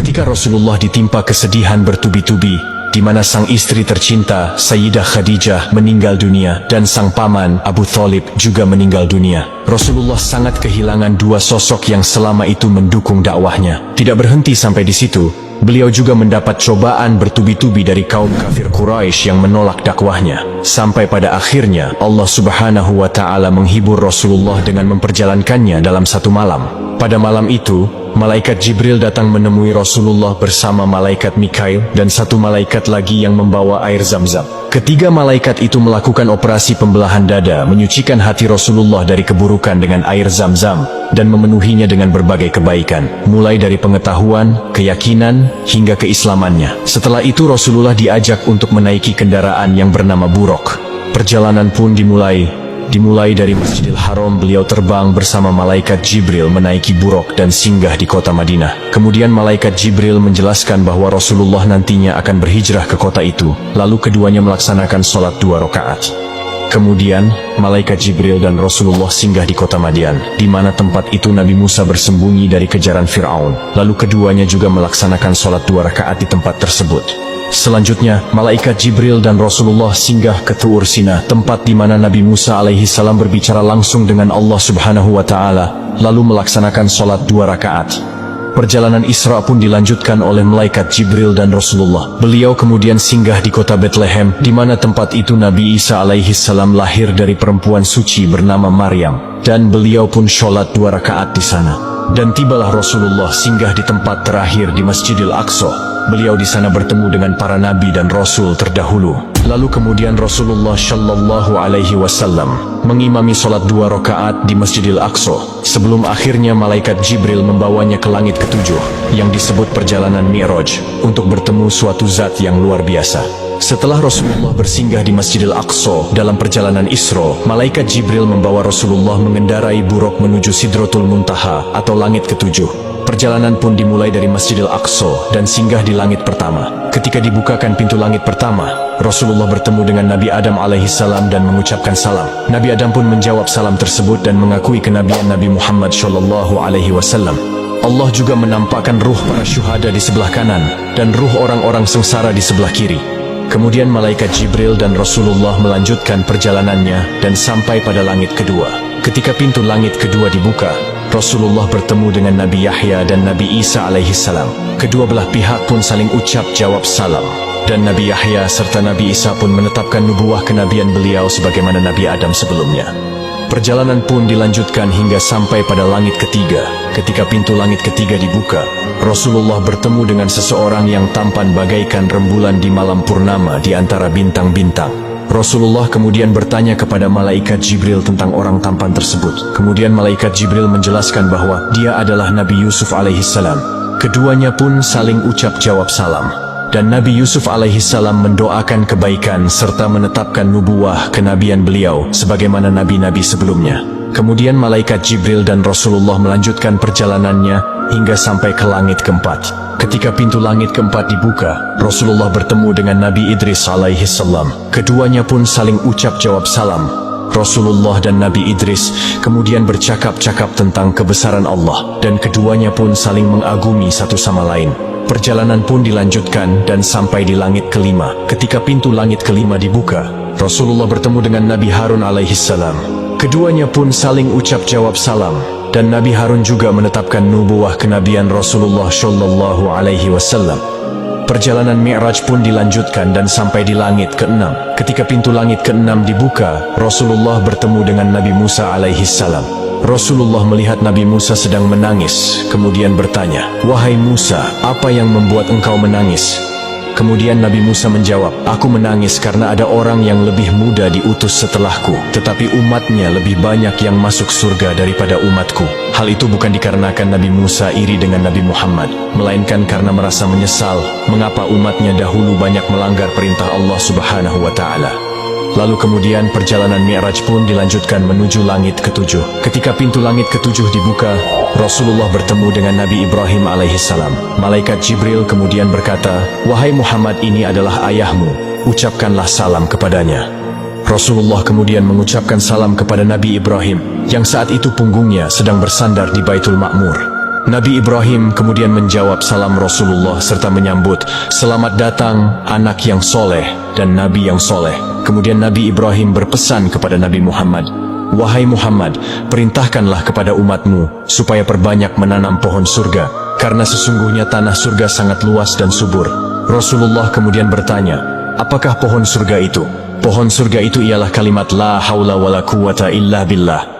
Ketika Rasulullah ditimpa kesedihan bertubi-tubi, di mana sang istri tercinta Sayyidah Khadijah meninggal dunia dan sang paman Abu Thalib juga meninggal dunia, Rasulullah sangat kehilangan dua sosok yang selama itu mendukung dakwahnya. Tidak berhenti sampai di situ, beliau juga mendapat cobaan bertubi-tubi dari kaum kafir Quraisy yang menolak dakwahnya. Sampai pada akhirnya Allah Subhanahu wa Ta'ala menghibur Rasulullah dengan memperjalankannya dalam satu malam. Pada malam itu, malaikat Jibril datang menemui Rasulullah bersama malaikat Mikail dan satu malaikat lagi yang membawa air Zam-Zam. Ketiga malaikat itu melakukan operasi pembelahan dada, menyucikan hati Rasulullah dari keburukan dengan air Zam-Zam dan memenuhinya dengan berbagai kebaikan, mulai dari pengetahuan, keyakinan, hingga keislamannya. Setelah itu Rasulullah diajak untuk menaiki kendaraan yang bernama Buraq. Perjalanan pun Dimulai dari Masjidil Haram, beliau terbang bersama malaikat Jibril menaiki Buraq dan singgah di kota Madinah. Kemudian malaikat Jibril menjelaskan bahwa Rasulullah nantinya akan berhijrah ke kota itu. Lalu keduanya melaksanakan sholat 2 rakaat. Kemudian, malaikat Jibril dan Rasulullah singgah di kota Madian, di mana tempat itu Nabi Musa bersembunyi dari kejaran Fir'aun. Lalu keduanya juga melaksanakan sholat 2 rakaat di tempat tersebut. Selanjutnya, malaikat Jibril dan Rasulullah singgah ke Tur Sina, tempat di mana Nabi Musa alaihi salam berbicara langsung dengan Allah Subhanahu wa Ta'ala, lalu melaksanakan sholat 2 rakaat. Perjalanan Isra pun dilanjutkan oleh malaikat Jibril dan Rasulullah. Beliau kemudian singgah di kota Bethlehem, di mana tempat itu Nabi Isa alaihi salam lahir dari perempuan suci bernama Maryam, dan beliau pun sholat 2 rakaat di sana. Dan tibalah Rasulullah singgah di tempat terakhir di Masjidil Aqsa. Beliau di sana bertemu dengan para nabi dan rasul terdahulu. Lalu kemudian Rasulullah Shallallahu Alaihi Wasallam mengimami sholat 2 rakaat di Masjidil Aqsa, sebelum akhirnya malaikat Jibril membawanya ke langit ketujuh, yang disebut perjalanan Mi'raj, untuk bertemu suatu zat yang luar biasa. Setelah Rasulullah bersinggah di Masjidil Aqsa dalam perjalanan Isra, malaikat Jibril membawa Rasulullah mengendarai Buraq menuju Sidratul Muntaha atau langit ketujuh. Perjalanan pun dimulai dari Masjidil Aqsa dan singgah di langit pertama. Ketika dibukakan pintu langit pertama, Rasulullah bertemu dengan Nabi Adam alaihi salam dan mengucapkan salam. Nabi Adam pun menjawab salam tersebut dan mengakui kenabian Nabi Muhammad Shallallahu Alaihi Wasallam. Allah juga menampakkan ruh para syuhada di sebelah kanan dan ruh orang-orang sengsara di sebelah kiri. Kemudian malaikat Jibril dan Rasulullah melanjutkan perjalanannya dan sampai pada langit kedua. Ketika pintu langit kedua dibuka, Rasulullah bertemu dengan Nabi Yahya dan Nabi Isa alaihi salam. Kedua belah pihak pun saling ucap jawab salam. Dan Nabi Yahya serta Nabi Isa pun menetapkan nubuwah kenabian beliau sebagaimana Nabi Adam sebelumnya. Perjalanan pun dilanjutkan hingga sampai pada langit ketiga. Ketika pintu langit ketiga dibuka, Rasulullah bertemu dengan seseorang yang tampan bagaikan rembulan di malam purnama di antara bintang-bintang. Rasulullah kemudian bertanya kepada malaikat Jibril tentang orang tampan tersebut. Kemudian malaikat Jibril menjelaskan bahwa dia adalah Nabi Yusuf alaihi salam. Keduanya pun saling ucap jawab salam. Dan Nabi Yusuf alaihi salam mendoakan kebaikan serta menetapkan nubuwah kenabian beliau sebagaimana nabi-nabi sebelumnya. Kemudian malaikat Jibril dan Rasulullah melanjutkan perjalanannya hingga sampai ke langit keempat. Ketika pintu langit keempat dibuka, Rasulullah bertemu dengan Nabi Idris alaihi salam. Keduanya pun saling ucap jawab salam. Rasulullah dan Nabi Idris kemudian bercakap-cakap tentang kebesaran Allah, dan keduanya pun saling mengagumi satu sama lain. Perjalanan pun dilanjutkan dan sampai di langit kelima. Ketika pintu langit kelima dibuka, Rasulullah bertemu dengan Nabi Harun alaihi salam. Keduanya pun saling ucap jawab salam, dan Nabi Harun juga menetapkan nubuwah kenabian Rasulullah Shallallahu Alaihi Wasallam. Perjalanan Mi'raj pun dilanjutkan dan sampai di langit keenam. Ketika pintu langit keenam dibuka, Rasulullah bertemu dengan Nabi Musa alaihi salam. Rasulullah melihat Nabi Musa sedang menangis, kemudian bertanya, "Wahai Musa, apa yang membuat engkau menangis?" Kemudian Nabi Musa menjawab, "Aku menangis karena ada orang yang lebih muda diutus setelahku, tetapi umatnya lebih banyak yang masuk surga daripada umatku." Hal itu bukan dikarenakan Nabi Musa iri dengan Nabi Muhammad, melainkan karena merasa menyesal mengapa umatnya dahulu banyak melanggar perintah Allah Subhanahu wa Ta'ala. Lalu kemudian perjalanan Mi'raj pun dilanjutkan menuju langit ketujuh. Ketika pintu langit ketujuh dibuka, Rasulullah bertemu dengan Nabi Ibrahim alaihi salam. Malaikat Jibril kemudian berkata, "Wahai Muhammad, ini adalah ayahmu, ucapkanlah salam kepadanya." Rasulullah kemudian mengucapkan salam kepada Nabi Ibrahim, yang saat itu punggungnya sedang bersandar di Baitul Ma'mur. Nabi Ibrahim kemudian menjawab salam Rasulullah serta menyambut, "Selamat datang anak yang soleh dan Nabi yang soleh." Kemudian Nabi Ibrahim berpesan kepada Nabi Muhammad, "Wahai Muhammad, perintahkanlah kepada umatmu supaya perbanyak menanam pohon surga, karena sesungguhnya tanah surga sangat luas dan subur." Rasulullah kemudian bertanya, "Apakah pohon surga itu?" Pohon surga itu ialah kalimat la haula wala quwata illa billah.